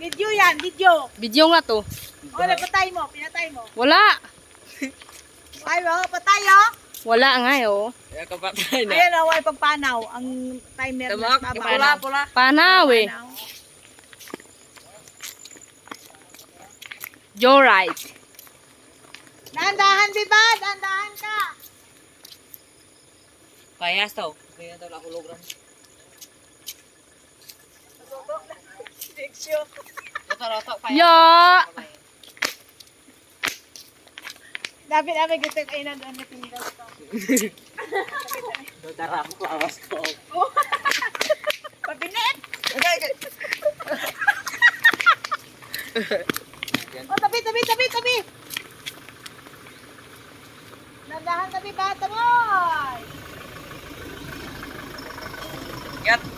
Video yan, video. Video nga to. O, napatay mo, pinatay mo. Wala. Ay, patay oh. Wala nga oh. Kaya kapatay na. Ayan, away pagpanaw. Ang timer Tamak, na pula, pula. Panaw eh. You're right. Dahan-dahan, di ba? Dahan-dahan ka. Kaya to. Kaya to nakulog rin. Diksyo. Roto-roto. Yo. Dapat namin gusto kayo na doon na tinggal ko. Darap ko, awas ko. Pabinet! Oh, tabi, tabi, tabi, tabi! Nandahan tabi, bata boy! Yat.